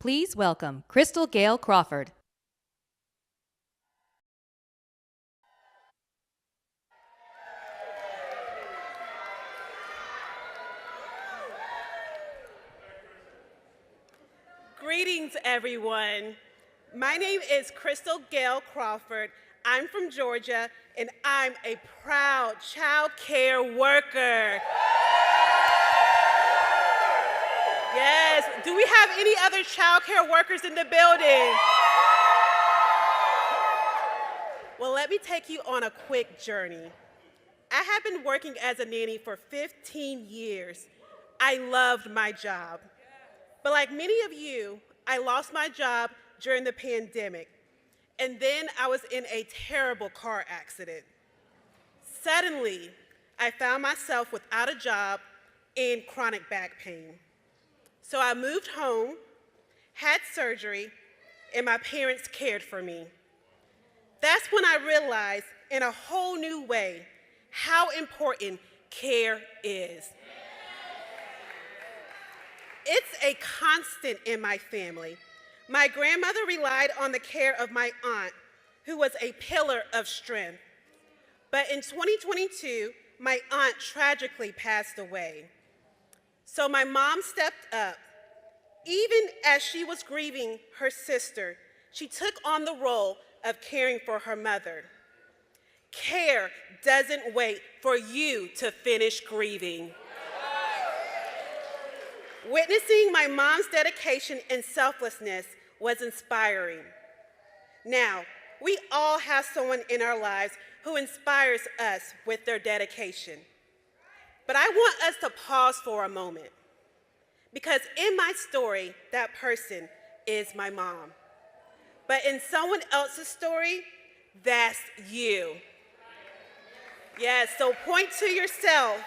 Please welcome Crystal Gayle Crawford. Greetings, everyone. My name is Crystal Gayle Crawford. I'm from Georgia, and I'm a proud child care worker. Yes, do we have any other child care workers in the building? Well, let me take you on a quick journey. I have been working as a nanny for 15 years. I loved my job. But like many of you, I lost my job during the pandemic, and then I was in a terrible car accident. Suddenly, I found myself without a job and chronic back pain. So I moved home, had surgery, and my parents cared for me. That's when I realized in a whole new way how important care is. It's a constant in my family. My grandmother relied on the care of my aunt, who was a pillar of strength. But in 2022, my aunt tragically passed away. So my mom stepped up. Even as she was grieving her sister, she took on the role of caring for her mother. Care doesn't wait for you to finish grieving. Witnessing my mom's dedication and selflessness was inspiring. Now, we all have someone in our lives who inspires us with their dedication. But I want us to pause for a moment, because in my story, that person is my mom. But in someone else's story, that's you. Yes, so point to yourself,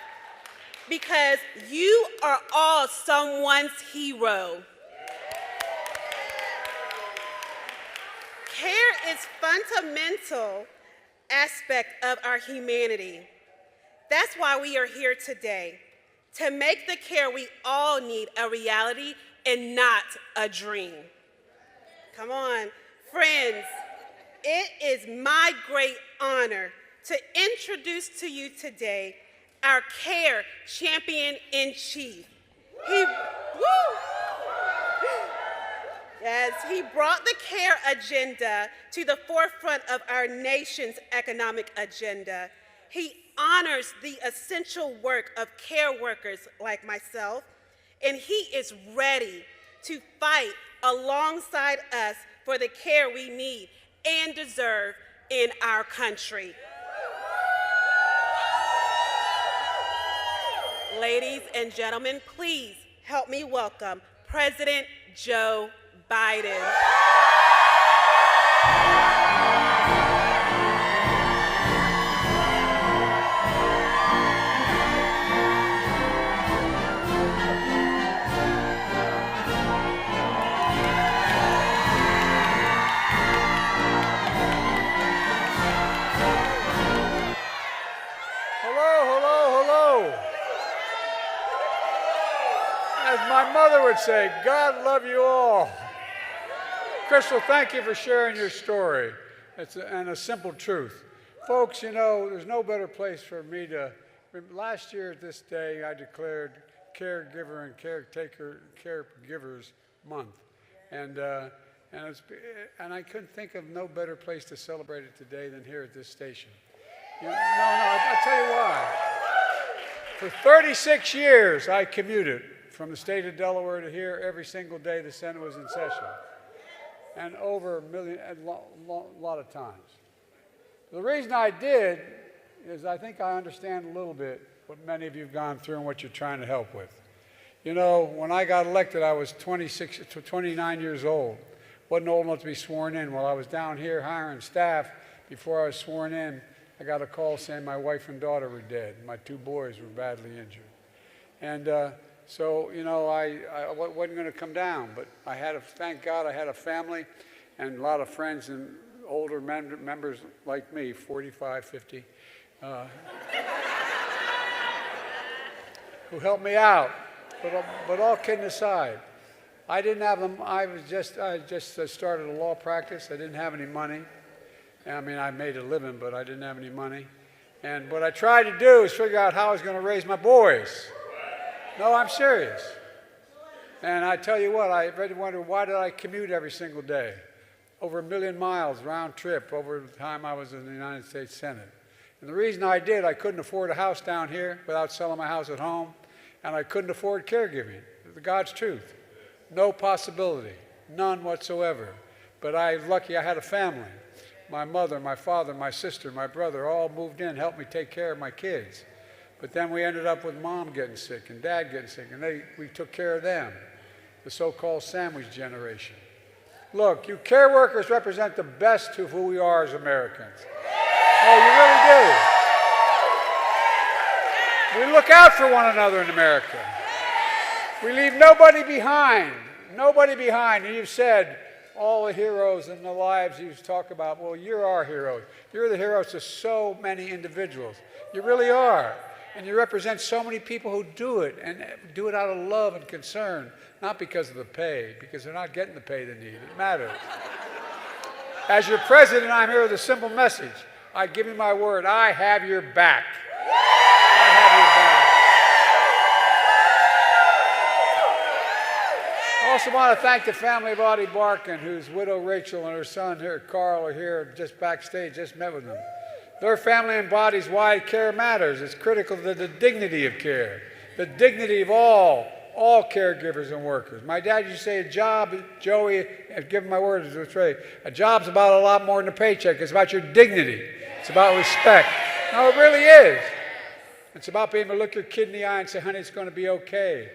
because you are all someone's hero. Care is fundamental aspect of our humanity. That's why we are here today, to make the care we all need a reality and not a dream. Come on, friends, it is my great honor to introduce to you today our care champion-in-chief. He brought the care agenda to the forefront of our nation's economic agenda. He honors the essential work of care workers like myself, and he is ready to fight alongside us for the care we need and deserve in our country. Ladies and gentlemen, please help me welcome President Joe Biden. As my mother would say, God love you all. Crystal, thank you for sharing your story. And a simple truth. Folks, you know, there's no better place for me to... Last year at this day, I declared Caregiver and Caregivers Month. And I couldn't think of no better place to celebrate it today than here at this station. I'll tell you why. For 36 years, I commuted from the state of Delaware to here every single day the Senate was in session, and over a lot of times. The reason I did is I think I understand a little bit what many of you have gone through and what you're trying to help with. You know, when I got elected, I was 29 years old. Wasn't old enough to be sworn in. While I was down here hiring staff, before I was sworn in, I got a call saying my wife and daughter were dead. My 2 boys were badly injured. And so, you know, I wasn't going to come down, but thank God I had a family and a lot of friends and older members like me, 45, 50, who helped me out. But all kidding aside, I didn't have them. I just started a law practice. I didn't have any money. I mean, I made a living, but I didn't have any money. And what I tried to do is figure out how I was going to raise my boys. No, I'm serious. And I tell you what, I really wonder, why did I commute every single day? Over 1 million miles round trip over the time I was in the United States Senate. And the reason I did, I couldn't afford a house down here without selling my house at home, and I couldn't afford caregiving. The God's truth. No possibility, none whatsoever. But I'm lucky I had a family. My mother, my father, my sister, my brother all moved in, helped me take care of my kids. But then we ended up with mom getting sick and dad getting sick, and we took care of them, the so-called sandwich generation. Look, you care workers represent the best of who we are as Americans. Oh, you really do. We look out for one another in America. We leave nobody behind. Nobody behind. And you've said all the heroes and the lives you talk about, well, you're our heroes. You're the heroes to so many individuals. You really are. And you represent so many people who do it, and do it out of love and concern, not because of the pay, because they're not getting the pay they need. It matters. As your president, I'm here with a simple message. I give you my word. I have your back. I have your back. I also want to thank the family of Audie Barkin, whose widow Rachel and her son here, Carl, are here just backstage. Just met with them. Their family embodies why care matters. It's critical to the dignity of care, the dignity of all caregivers and workers. My dad used to say a job, Joey, I've given my word to Trey, a job's about a lot more than a paycheck. It's about your dignity. It's about respect. No, it really is. It's about being able to look your kid in the eye and say, honey, it's going to be okay.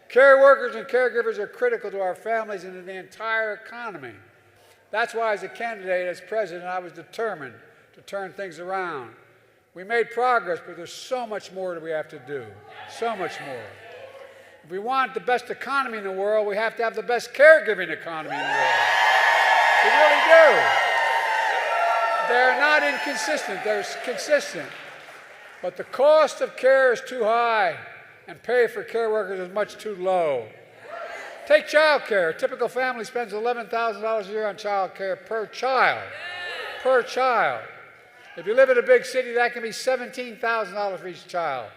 Care workers and caregivers are critical to our families and to the entire economy. That's why as a candidate, as president, I was determined to turn things around. We made progress, but there's so much more that we have to do. So much more. If we want the best economy in the world, we have to have the best caregiving economy in the world. We really do. They're not inconsistent, they're consistent. But the cost of care is too high, and pay for care workers is much too low. Take childcare. A typical family spends $11,000 a year on childcare per child. Per child. If you live in a big city, that can be $17,000 for each child,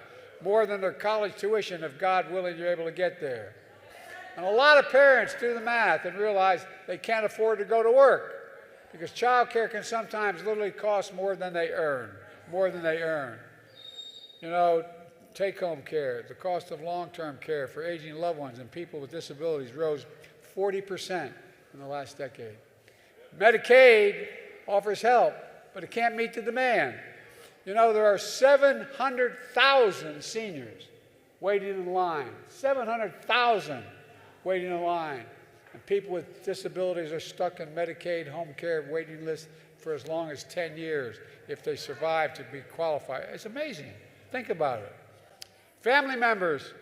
more than their college tuition if, God willing, you're able to get there. And a lot of parents do the math and realize they can't afford to go to work because child care can sometimes literally cost more than they earn, more than they earn. You know, take-home care, the cost of long-term care for aging loved ones and people with disabilities rose 40% in the last decade. Medicaid offers help, but it can't meet the demand. You know, there are 700,000 seniors waiting in line. 700,000 waiting in line. And people with disabilities are stuck in Medicaid home care waiting lists for as long as 10 years if they survive to be qualified. It's amazing. Think about it. Family members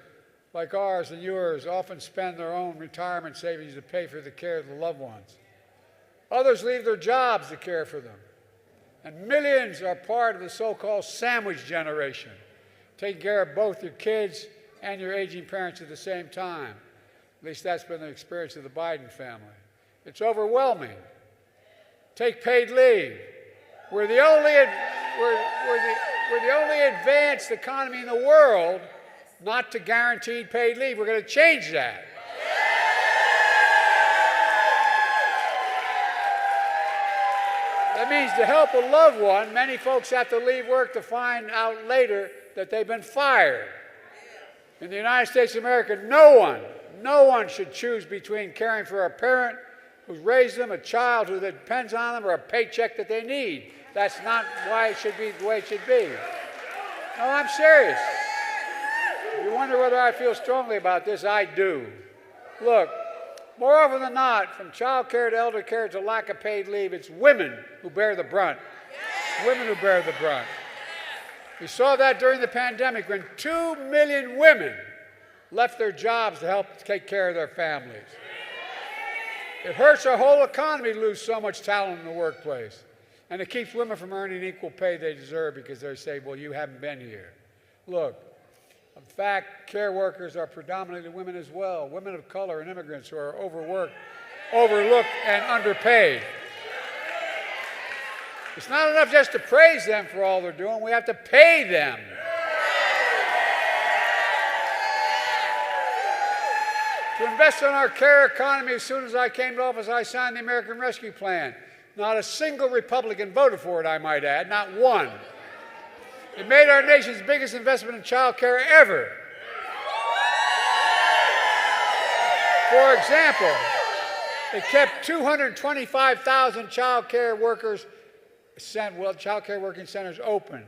like ours and yours often spend their own retirement savings to pay for the care of the loved ones. Others leave their jobs to care for them. And millions are part of the so-called sandwich generation, taking care of both your kids and your aging parents at the same time. At least that's been the experience of the Biden family. It's overwhelming. Take paid leave. We're the only advanced economy in the world not to guarantee paid leave. We're going to change that. That means to help a loved one, many folks have to leave work to find out later that they've been fired. In the United States of America, no one should choose between caring for a parent who's raised them, a child who depends on them, or a paycheck that they need. That's not why it should be the way it should be. No, I'm serious. You wonder whether I feel strongly about this? I do. Look, more often than not, from child care to elder care to lack of paid leave, it's women who bear the brunt. Women who bear the brunt. We saw that during the pandemic when 2 million women left their jobs to help take care of their families. It hurts our whole economy to lose so much talent in the workplace. And it keeps women from earning equal pay they deserve because they say, well, you haven't been here. Look, In fact, care workers are predominantly women as well, women of color and immigrants who are overworked, overlooked, and underpaid. It's not enough just to praise them for all they're doing. We have to pay them. To invest in our care economy, as soon as I came to office, I signed the American Rescue Plan. Not a single Republican voted for it, I might add, not one. It made our nation's biggest investment in child care ever. For example, it kept 225,000 child care workers, child care working centers open,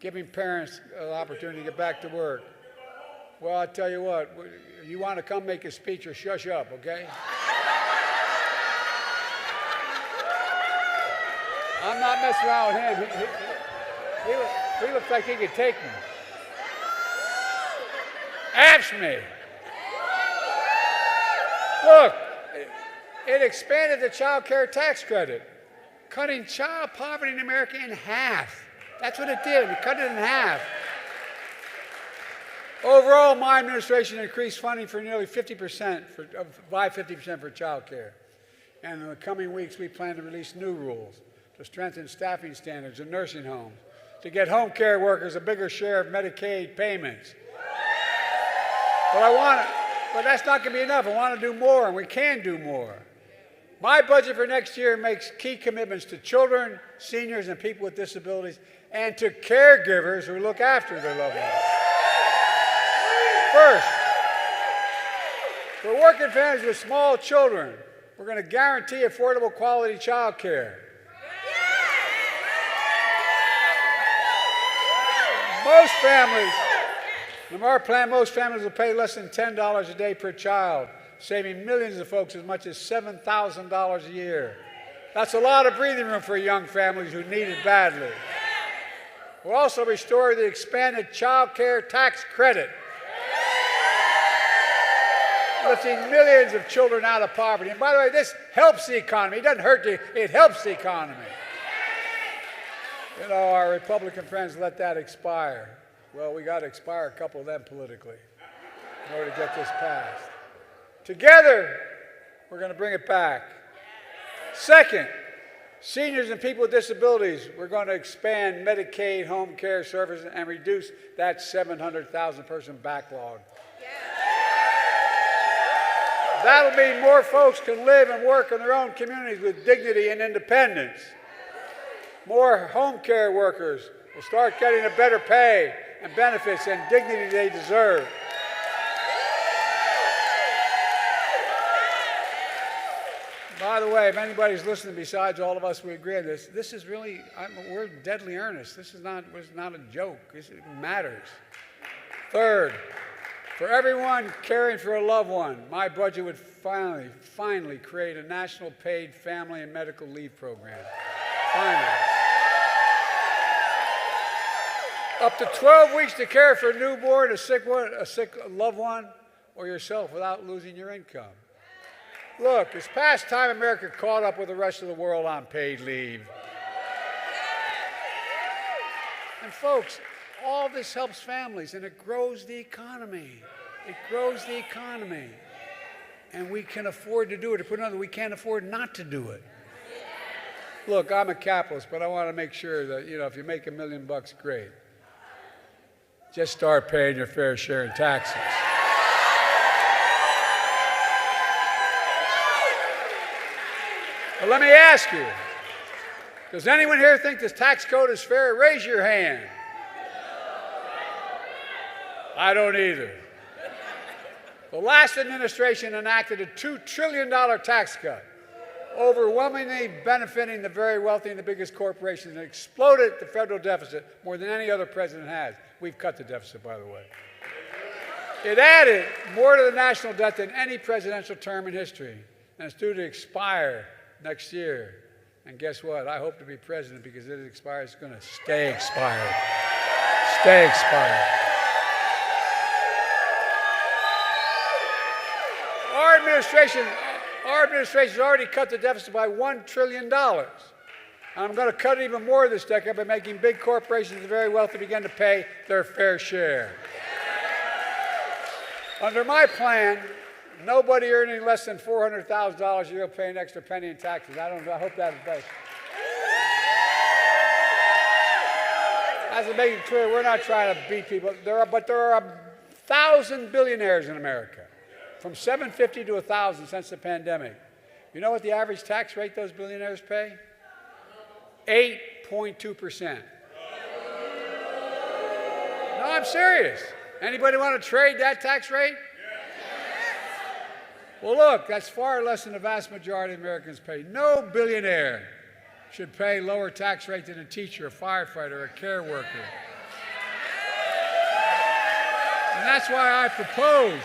giving parents an opportunity to get back to work. Well, I tell you what, you want to come make a speech or shush up, okay? I'm not messing around with him. He looks like he could take me. Ask me. Look, it expanded the child care tax credit, cutting child poverty in America in half. That's what it did. It cut it in half. Overall, my administration increased funding for nearly 50% for child care. And in the coming weeks, we plan to release new rules to strengthen staffing standards in nursing homes, to get home care workers a bigger share of Medicaid payments. But that's not going to be enough. I want to do more, and we can do more. My budget for next year makes key commitments to children, seniors, and people with disabilities, and to caregivers who look after their loved ones. First, for working families with small children, we're going to guarantee affordable quality child care. Most families, in our plan, most families will pay less than $10 a day per child, saving millions of folks as much as $7,000 a year. That's a lot of breathing room for young families who need it badly. We'll also restore the expanded child care tax credit, lifting millions of children out of poverty. And by the way, this helps the economy. It doesn't hurt it helps the economy. You know, our Republican friends let that expire. Well, we got to expire a couple of them politically in order to get this passed. Together, we're going to bring it back. Second, seniors and people with disabilities, we're going to expand Medicaid home care services and reduce that 700,000 person backlog. That'll mean more folks can live and work in their own communities with dignity and independence. More home care workers will start getting a better pay and benefits and dignity they deserve. By the way, if anybody's listening besides all of us, we agree on this. This is really, we're deadly earnest. This is not a joke. It matters. Third, for everyone caring for a loved one, my budget would finally create a national paid family and medical leave program. Finally. Up to 12 weeks to care for a newborn, a sick loved one, or yourself without losing your income. Look, it's past time America caught up with the rest of the world on paid leave. And folks, all this helps families, and it grows the economy. It grows the economy. And we can afford to do it. To put it another, we can't afford not to do it. Look, I'm a capitalist, but I want to make sure that, if you make $1 million, great. Just start paying your fair share in taxes. But let me ask you, does anyone here think this tax code is fair? Raise your hand. I don't either. The last administration enacted a $2 trillion tax cut, overwhelmingly benefiting the very wealthy and the biggest corporations, and exploded the federal deficit more than any other president has. We've cut the deficit, by the way. It added more to the national debt than any presidential term in history, and it's due to expire next year. And guess what? I hope to be president because it expires. It's going to stay expired. Stay expired. Our administration has already cut the deficit by $1 trillion. And I'm going to cut it even more this decade by making big corporations and the very wealthy begin to pay their fair share. Under my plan, nobody earning less than $400,000 a year will pay an extra penny in taxes. I hope that is best. As to make it clear, we're not trying to beat people. There are 1,000 billionaires in America, from 750 to 1,000 since the pandemic. You know what the average tax rate those billionaires pay? 8.2%. No, I'm serious. Anybody want to trade that tax rate? Well, look, that's far less than the vast majority of Americans pay. No billionaire should pay lower tax rate than a teacher, a firefighter, a care worker. And that's why I proposed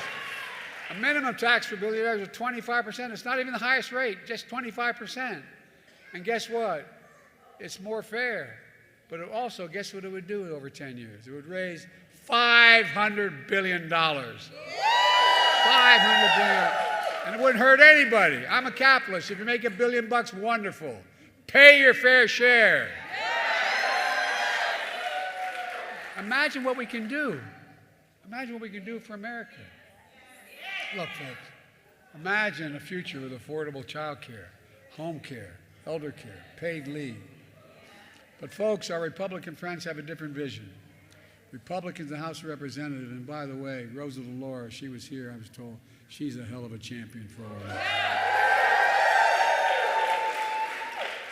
a minimum tax for billionaires of 25%. It's not even the highest rate, just 25%. And guess what? It's more fair. But it also, guess what it would do over 10 years? It would raise $500 billion. $500 billion. And it wouldn't hurt anybody. I'm a capitalist. If you make $1 billion, wonderful. Pay your fair share. Imagine what we can do. Imagine what we can do for America. Look, folks, imagine a future with affordable child care, home care, elder care, paid leave. But folks, our Republican friends have a different vision. Republicans in the House of Representatives, and by the way, Rosa DeLauro, she was here, I was told, she's a hell of a champion for all of us.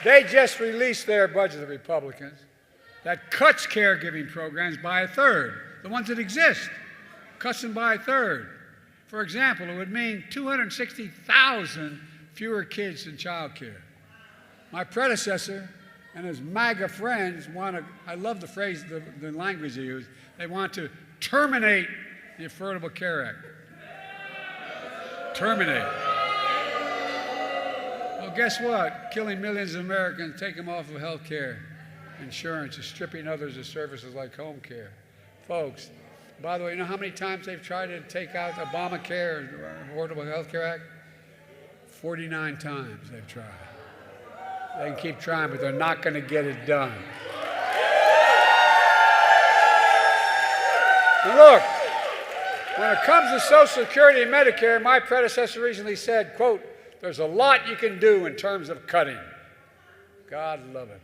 They just released their budget, the Republicans, that cuts caregiving programs by a third. The ones that exist, cuts them by a third. For example, it would mean 260,000 fewer kids in child care. My predecessor and his MAGA friends want to, I love the phrase, the language they use, they want to terminate the Affordable Care Act. Terminate. Well, guess what? Killing millions of Americans, take them off of health care, insurance, is stripping others of services like home care. Folks, by the way, you know how many times they've tried to take out Obamacare, Affordable Health Care Act? 49 times they've tried. They can keep trying, but they're not going to get it done. And look, when it comes to Social Security and Medicare, my predecessor recently said, quote, there's a lot you can do in terms of cutting. God love it.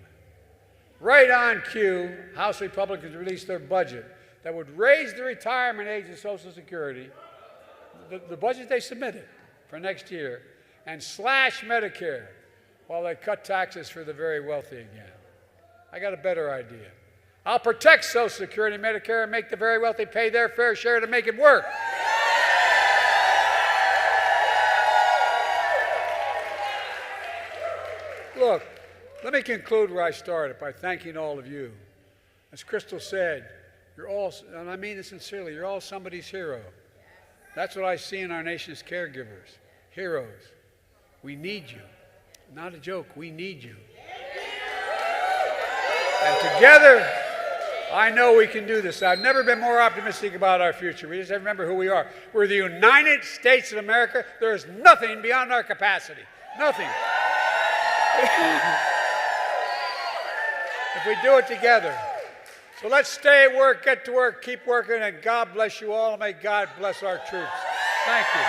Right on cue, House Republicans released their budget that would raise the retirement age of Social Security, the budget they submitted for next year, and slash Medicare while they cut taxes for the very wealthy again. I got a better idea. I'll protect Social Security and Medicare and make the very wealthy pay their fair share to make it work. Look, let me conclude where I started by thanking all of you. As Crystal said, you're all, and I mean this sincerely, you're all somebody's hero. That's what I see in our nation's caregivers, heroes. We need you. Not a joke, we need you. And together, I know we can do this. I've never been more optimistic about our future. We just have to remember who we are. We're the United States of America. There is nothing beyond our capacity. Nothing. If we do it together. So let's stay at work, get to work, keep working, and God bless you all, and may God bless our troops. Thank you.